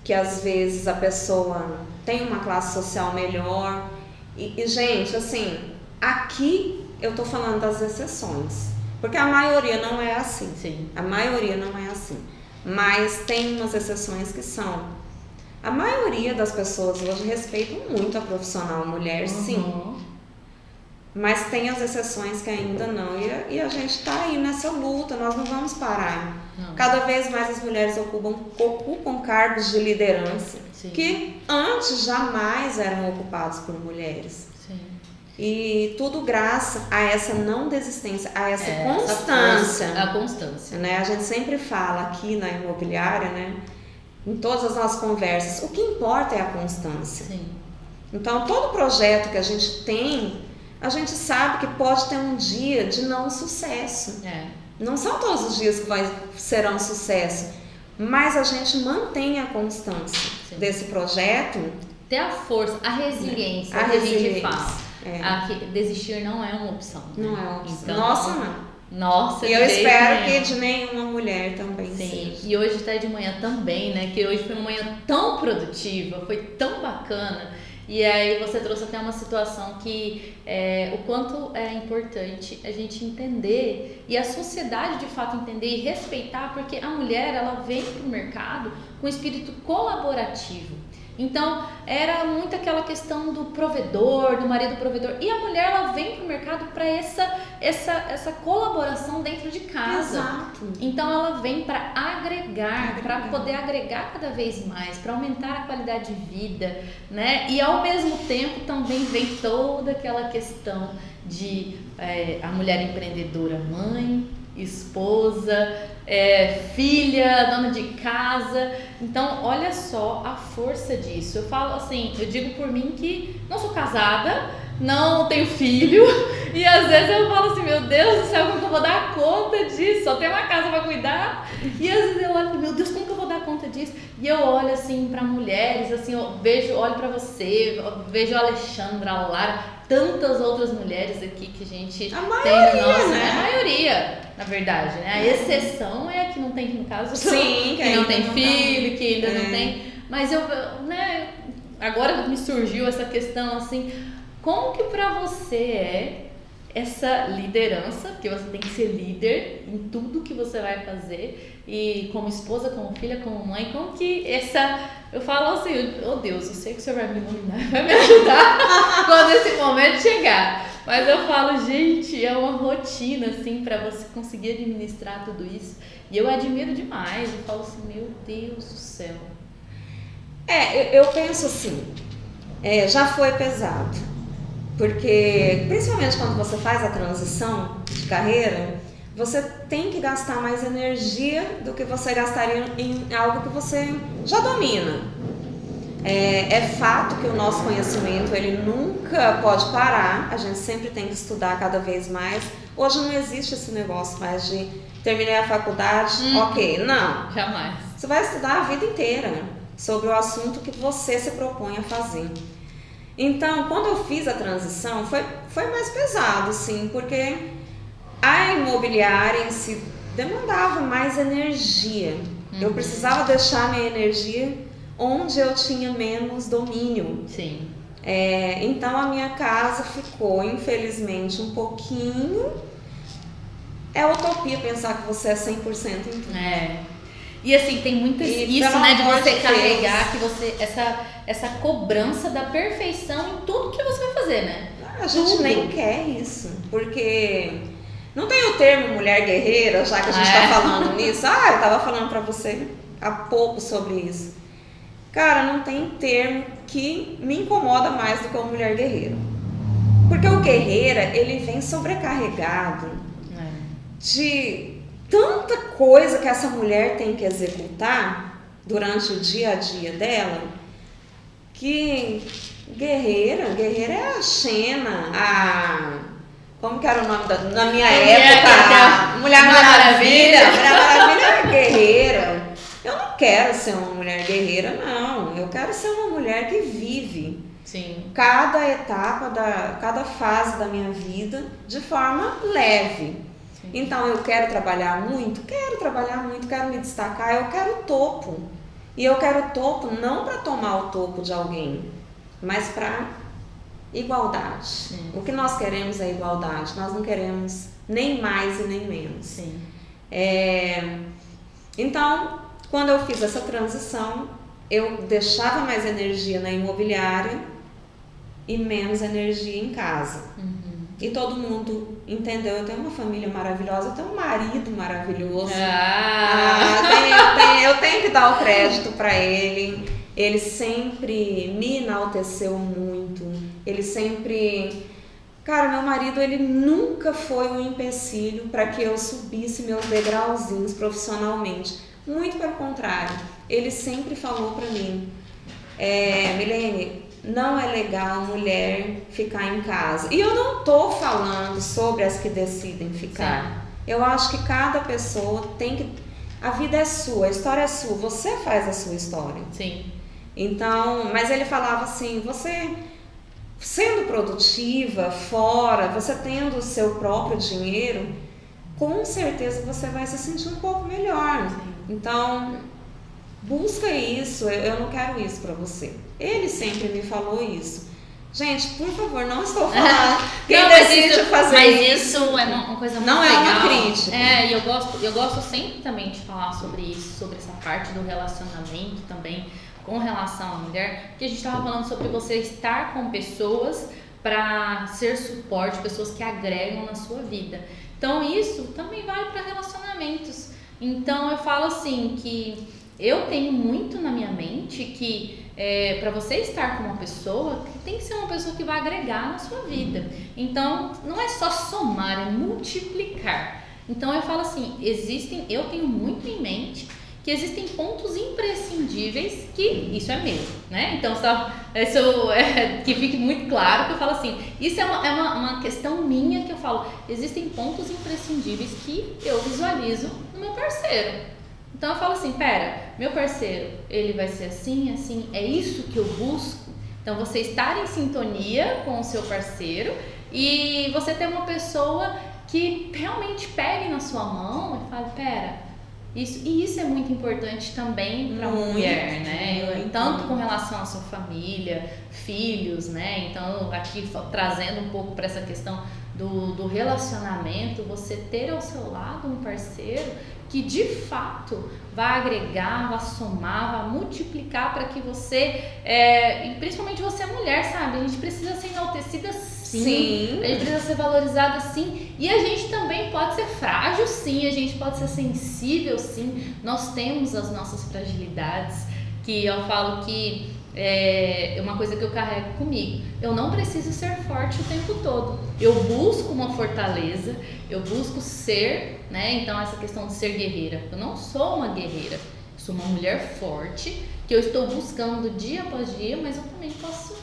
que às vezes a pessoa tem uma classe social melhor. E gente, assim, aqui eu tô falando das exceções, porque a maioria não é assim. Sim. A maioria não é assim. Mas tem umas exceções que são. A maioria das pessoas hoje respeitam muito a profissional mulher, sim. Mas tem as exceções que ainda não. E a gente está aí nessa luta, nós não vamos parar. Não. Cada vez mais as mulheres ocupam cargos de liderança, Sim. que antes jamais eram ocupados por mulheres. Sim. E tudo graças a essa não desistência, a essa constância. A constância. Né? A gente sempre fala aqui na imobiliária, né? Em todas as nossas conversas, o que importa é a constância. Sim. Então, todo projeto que a gente tem, a gente sabe que pode ter um dia de não sucesso. Não são todos os dias que serão sucesso, mas a gente mantém a constância desse projeto. Ter a força, a resiliência, a gente fala. Desistir não é uma opção. Não é uma opção. Então, Nossa, não. Nossa, e eu espero que de nenhuma mulher também seja. Seja. E hoje até de manhã também, né? Que hoje foi uma manhã tão produtiva, foi tão bacana. E aí você trouxe até uma situação que o quanto é importante a gente entender e a sociedade de fato entender e respeitar, porque a mulher ela vem para o mercado com espírito colaborativo. Então, era muito aquela questão do provedor, do marido provedor. E a mulher, ela vem pro mercado para essa colaboração dentro de casa. Exato. Então, ela vem para agregar, para poder agregar cada vez mais, para aumentar a qualidade de vida, né? E, ao mesmo tempo, também vem toda aquela questão de a mulher empreendedora, mãe, esposa, filha, dona de casa. Então, olha só a força disso. Eu falo assim, eu digo por mim que não sou casada, não tenho filho, e às vezes eu falo assim, meu Deus do céu, como que eu vou dar conta disso? Só tenho uma casa para cuidar. E às vezes eu olho, meu Deus, como que eu vou dar conta disso? E eu olho assim para mulheres, assim, olho para você, vejo a Alexandra, a Lara, tantas outras mulheres aqui que a gente tem no nosso, né? A maioria, na verdade, né? A exceção é a que não tem, no caso, sim, que não tem filho, que ainda não tem. Mas eu, né? Agora me surgiu essa questão assim, como que pra você é essa liderança, porque você tem que ser líder em tudo que você vai fazer, e como esposa, como filha, como mãe, como que eu falo assim, oh Deus, eu sei que o Senhor vai me iluminar, vai me ajudar quando esse momento chegar, mas eu falo, gente, é uma rotina assim pra você conseguir administrar tudo isso, e eu admiro demais, eu falo assim, meu Deus do céu. Eu penso assim, já foi pesado. Porque, principalmente quando você faz a transição de carreira, você tem que gastar mais energia do que você gastaria em algo que você já domina. É fato que o nosso conhecimento, ele nunca pode parar, a gente sempre tem que estudar cada vez mais. Hoje não existe esse negócio mais de terminei a faculdade, ok, não. Jamais. Você vai estudar a vida inteira sobre o assunto que você se propõe a fazer. Então, quando eu fiz a transição, foi mais pesado, sim, porque a imobiliária em si demandava mais energia. Eu precisava deixar minha energia onde eu tinha menos domínio. Sim. Então, a minha casa ficou, infelizmente, um pouquinho... É utopia pensar que você é 100% em tudo. E assim, tem muito isso, né, de você carregar, que você, essa cobrança da perfeição em tudo que você vai fazer, né? A gente nem quer isso, porque não tem o termo mulher guerreira, já que a gente tá falando nisso. Eu tava falando pra você há pouco sobre isso. Cara, não tem termo que me incomoda mais do que a mulher guerreira. Porque o guerreira, ele vem sobrecarregado de tanta coisa que essa mulher tem que executar durante o dia a dia dela, que guerreira é a Xena, como que era o nome na minha época? Mulher Maravilha. Mulher Maravilha era guerreira. Eu não quero ser uma mulher guerreira, não. Eu quero ser uma mulher que vive cada etapa, cada fase da minha vida de forma leve. Então, eu quero trabalhar muito, quero me destacar, eu quero topo. E eu quero topo não para tomar o topo de alguém, mas para igualdade. O que nós queremos é igualdade, nós não queremos nem mais e nem menos. Então, quando eu fiz essa transição, eu deixava mais energia na imobiliária e menos energia em casa. E todo mundo entendeu, eu tenho uma família maravilhosa, eu tenho um marido maravilhoso. Eu tenho que dar o crédito para ele. Ele sempre me enalteceu muito. Ele sempre... Cara, meu marido, ele nunca foi um empecilho para que eu subisse meus degrauzinhos profissionalmente. Muito pelo contrário. Ele sempre falou para mim, Milene, não é legal mulher ficar em casa. E eu não tô falando sobre as que decidem ficar. Eu acho que cada pessoa tem que... A vida é sua, a história é sua, você faz a sua história. Então, mas ele falava assim, você sendo produtiva, fora, você tendo o seu próprio dinheiro, com certeza você vai se sentir um pouco melhor. Então, busca isso, eu não quero isso pra você. Ele sempre me falou isso. Gente, por favor, não estou falando quem decide fazer isso. Mas isso é uma coisa muito legal. Não é uma crítica. E eu gosto sempre também de falar sobre isso, sobre essa parte do relacionamento também, com relação à mulher, que a gente estava falando sobre você estar com pessoas para ser suporte, pessoas que agregam na sua vida. Então isso também vale para relacionamentos. Então eu falo assim que eu tenho muito na minha mente que para você estar com uma pessoa, tem que ser uma pessoa que vai agregar na sua vida. Então não é só somar, é multiplicar. Então eu falo assim, eu tenho muito em mente que existem pontos imprescindíveis que isso é meu, né? Então que fique muito claro que eu falo assim, isso é uma questão minha que eu falo, existem pontos imprescindíveis que eu visualizo no meu parceiro. Então eu falo assim, meu parceiro, ele vai ser assim, assim, é isso que eu busco. Então você estar em sintonia com o seu parceiro e você ter uma pessoa que realmente pegue na sua mão e fale, isso é muito importante também para uma mulher, né? Tanto com relação à sua família, filhos, né? Então aqui trazendo um pouco para essa questão do relacionamento, você ter ao seu lado um parceiro que de fato vai agregar, vai somar, vai multiplicar para que você, e principalmente você mulher, sabe? A gente precisa ser enaltecida sim, a gente precisa ser valorizada sim, e a gente também pode ser frágil sim, a gente pode ser sensível sim, nós temos as nossas fragilidades, que eu falo que é uma coisa que eu carrego comigo. Eu não preciso ser forte o tempo todo. Eu busco uma fortaleza, eu busco ser, né? Então essa questão de ser guerreira. Eu não sou uma guerreira, eu sou uma mulher forte que eu estou buscando dia após dia, mas eu também posso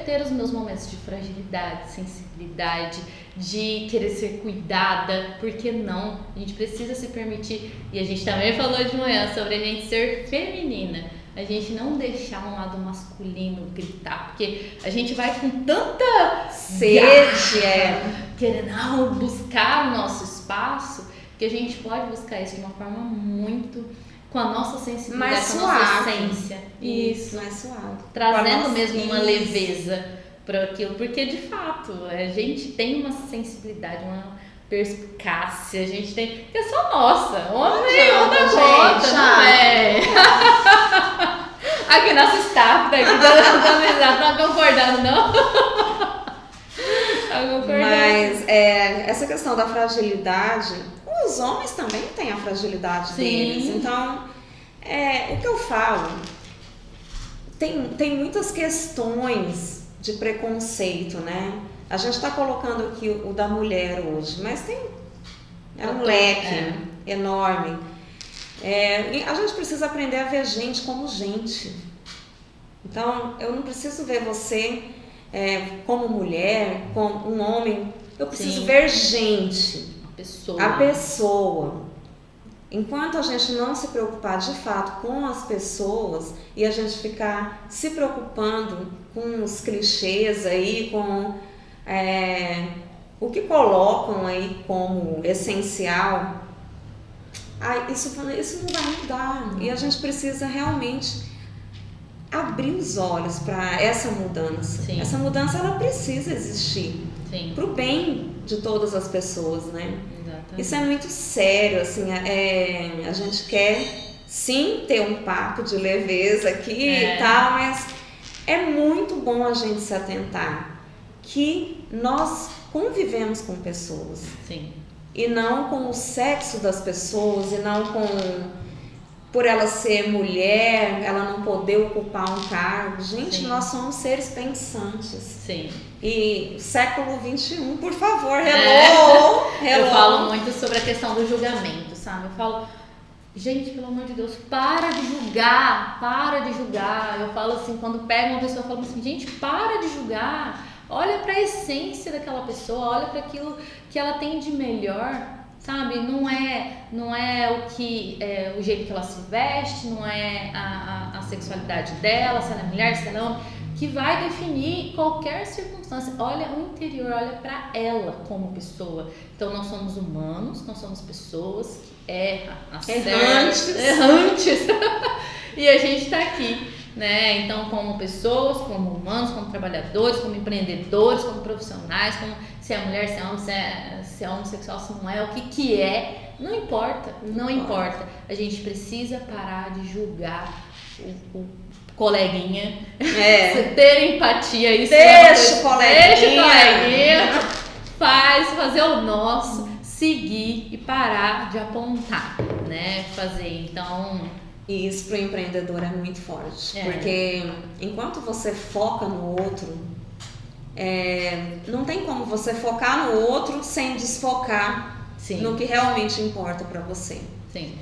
ter os meus momentos de fragilidade, sensibilidade, de querer ser cuidada. Por que não? A gente precisa se permitir. E a gente também falou de manhã sobre a gente ser feminina. A gente não deixar um lado masculino gritar, porque a gente vai com tanta sede, querendo buscar o nosso espaço, que a gente pode buscar isso de uma forma muito, com a nossa sensibilidade, mais com a suave. nossa essência. Isso, mais suave. Trazendo mesmo uma leveza para aquilo, porque de fato a gente tem uma sensibilidade, uma perspicácia, a gente tem, que é só nossa, homem ou da gente, não é? Aqui nosso staff daqui não tá concordando, não? Tá concordando. Mas essa questão da fragilidade, os homens também têm a fragilidade deles, então o que eu falo, tem muitas questões de preconceito, né? A gente está colocando aqui o da mulher hoje, mas tem um leque enorme. A gente precisa aprender a ver gente como gente. Então, eu não preciso ver você como mulher, como um homem. Eu preciso ver gente, a pessoa. Enquanto a gente não se preocupar de fato com as pessoas e a gente ficar se preocupando com os clichês aí, com o que colocam aí como essencial, isso não vai mudar. E a gente precisa realmente abrir os olhos para essa mudança. Sim. Essa mudança ela precisa existir para o bem de todas as pessoas, né? Exatamente. Isso é muito sério, assim, a gente quer sim ter um papo de leveza aqui e tal, mas é muito bom a gente se atentar que nós convivemos com pessoas. Sim. E não com o sexo das pessoas, e não por ela ser mulher, ela não poder ocupar um cargo. Gente, nós somos seres pensantes. Sim. E século XXI, por favor, hello. Eu falo muito sobre a questão do julgamento, sabe? Eu falo, gente, pelo amor de Deus, para de julgar. Eu falo assim, quando pega uma pessoa, eu falo assim, gente, para de julgar. Olha para a essência daquela pessoa, olha para aquilo que ela tem de melhor, sabe? Não é o jeito que ela se veste, não é a sexualidade dela, se ela é mulher, se ela é homem, que vai definir qualquer circunstância. Olha o interior, olha para ela como pessoa. Então nós somos humanos, nós somos pessoas que erram, errantes. E a gente está aqui, né? Então, como pessoas, como humanos, como trabalhadores, como empreendedores, como profissionais, como se é mulher, se é homem, se é homossexual, se não é, o que é, não importa. A gente precisa parar de julgar coleguinha, É. ter empatia, isso Deixa o deixa o coleguinha. fazer o nosso, seguir e parar de apontar, né? Fazer, então... E isso para o empreendedor é muito forte, É. porque enquanto você foca no outro, não tem como você focar no outro sem desfocar Sim. no que realmente importa para você. Sim.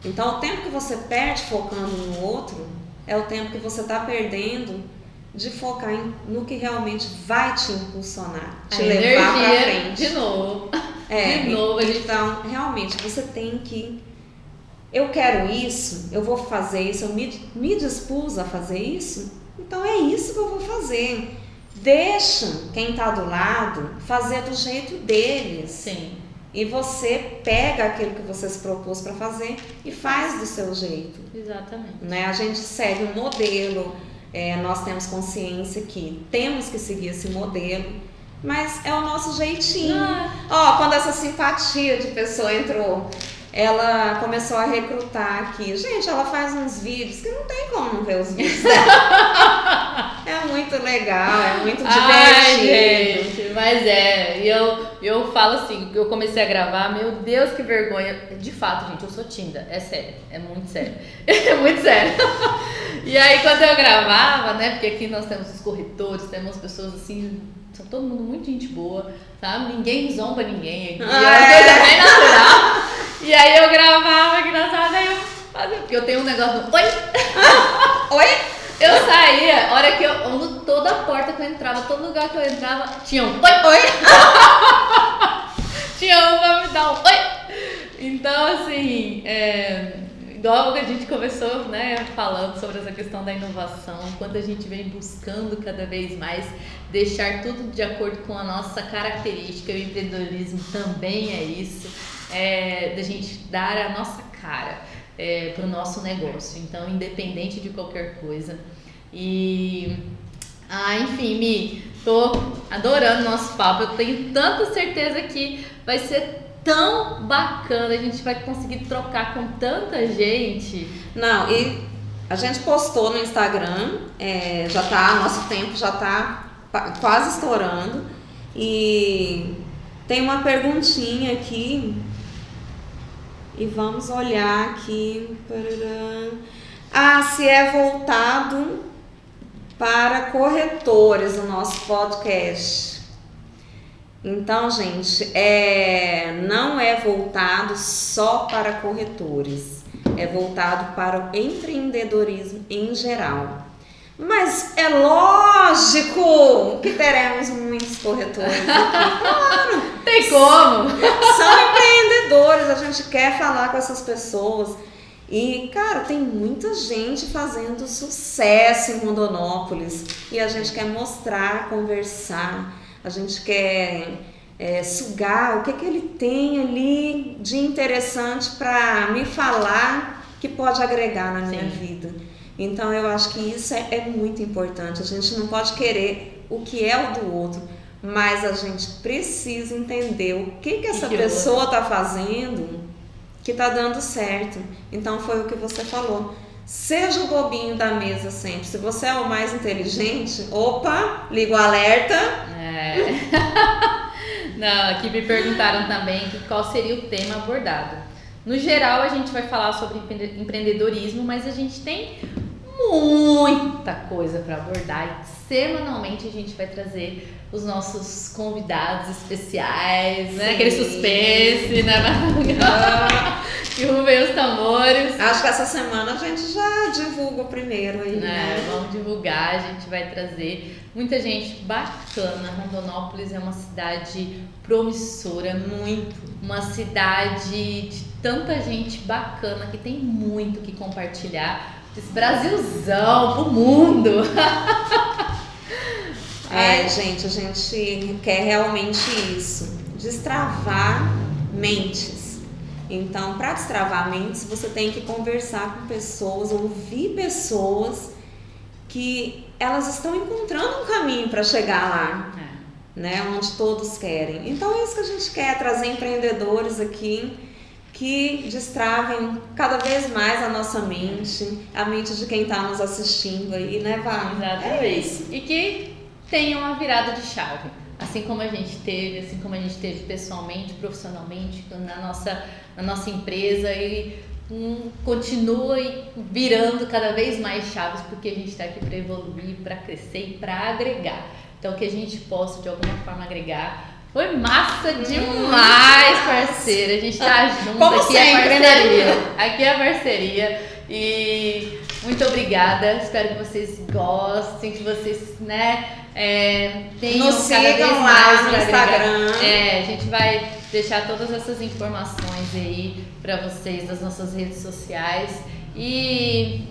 Então, o tempo que você perde focando no outro é o tempo que você está perdendo de focar no que realmente vai te impulsionar, te levar para frente. De novo. De novo, então, realmente, você tem que... Eu quero isso, eu vou fazer isso, eu me dispus a fazer isso, então é isso que eu vou fazer. Deixa quem está do lado fazer do jeito deles. Sim. E você pega aquilo que você se propôs para fazer e faz do seu jeito. Exatamente. Né? A gente segue um modelo, nós temos consciência que temos que seguir esse modelo, mas é o nosso jeitinho. Quando essa simpatia de pessoa entrou, ela começou a recrutar aqui. Gente, ela faz uns vídeos que não tem como não ver os vídeos dela. É muito legal, é muito divertido. Ai, gente, mas e eu falo assim, eu comecei a gravar, meu Deus, que vergonha. De fato, gente, eu sou tímida, é sério, é muito sério. É muito sério. E aí, quando eu gravava, né, porque aqui nós temos os corretores, temos pessoas assim, são todo mundo muito gente boa, sabe? Ninguém zomba ninguém aqui, é uma coisa bem natural. E aí eu gravava aqui na sala, aí eu fazia, porque eu tenho um negócio do oi! Oi? Eu saía, a hora que toda porta que eu entrava, todo lugar que eu entrava, tinha um oi! Tinha um pra me dar um oi! Então, assim, igual que a gente começou, né, falando sobre essa questão da inovação, quanto a gente vem buscando cada vez mais deixar tudo de acordo com a nossa característica, o empreendedorismo também é isso. Da gente dar a nossa cara para o nosso negócio, então independente de qualquer coisa. E enfim, Mi, tô adorando o nosso papo, eu tenho tanta certeza que vai ser tão bacana, a gente vai conseguir trocar com tanta gente. Não, e a gente postou no Instagram, nosso tempo já tá quase estourando, e tem uma perguntinha aqui. E vamos olhar aqui. Se é voltado para corretores o nosso podcast. Então, gente, não é voltado só para corretores. É voltado para o empreendedorismo em geral. Mas é lógico que teremos muitos corretores aqui. Claro! Tem como! São empreendedores, a gente quer falar com essas pessoas. E, cara, tem muita gente fazendo sucesso em Rondonópolis. E a gente quer mostrar, conversar. A gente quer sugar o que ele tem ali de interessante para me falar que pode agregar na minha vida. Então, eu acho que isso é muito importante. A gente não pode querer o que é o do outro, mas a gente precisa entender o que essa pessoa está fazendo que está dando certo. Então, foi o que você falou. Seja o bobinho da mesa sempre. Se você é o mais inteligente, liga o alerta. Não, aqui me perguntaram também qual seria o tema abordado. No geral, a gente vai falar sobre empreendedorismo, mas a gente tem muita coisa para abordar e semanalmente a gente vai trazer os nossos convidados especiais, né? Aquele suspense, né? Que rufem os tambores. Acho que essa semana a gente já divulga o primeiro aí, né? Vamos divulgar, a gente vai trazer muita gente bacana. Rondonópolis é uma cidade promissora, uma cidade de tanta gente bacana que tem muito que compartilhar. Esse Brasilzão pro mundo. Gente, a gente quer realmente isso, destravar mentes. Então, para destravar mentes, você tem que conversar com pessoas, ouvir pessoas que elas estão encontrando um caminho para chegar lá, né, onde todos querem. Então, é isso que a gente quer, trazer empreendedores aqui que destravem cada vez mais a nossa mente, a mente de quem está nos assistindo aí, né, Vá? Exatamente. É isso. E que tenha uma virada de chave. Assim como a gente teve pessoalmente, profissionalmente, na nossa empresa, e continue virando cada vez mais chaves, porque a gente está aqui para evoluir, para crescer e para agregar. Então, que a gente possa, de alguma forma, agregar. Foi massa demais, parceira. A gente tá junto. Como aqui sempre, é parceria. Aqui é parceria. E muito obrigada. Espero que vocês gostem, que vocês, tenham Nos cada vez sigam mais lá no pra agregar. Instagram. A gente vai deixar todas essas informações aí para vocês das nossas redes sociais. E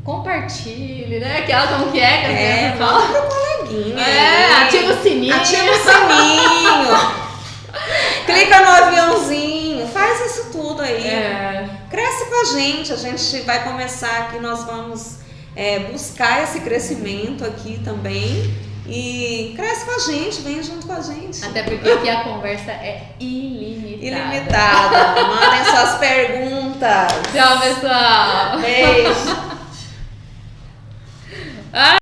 compartilhe, né? Aquela como que é que a criança fala. Manda pro coleguinha. Ativa o sininho. Ativa o sininho. Clica no aviãozinho. Faz isso tudo aí. Cresce com a gente vai começar aqui, nós vamos buscar esse crescimento aqui também. E cresce com a gente, vem junto com a gente. Até porque aqui a conversa é ilimitada. Mandem suas perguntas. Tchau, pessoal. Beijo.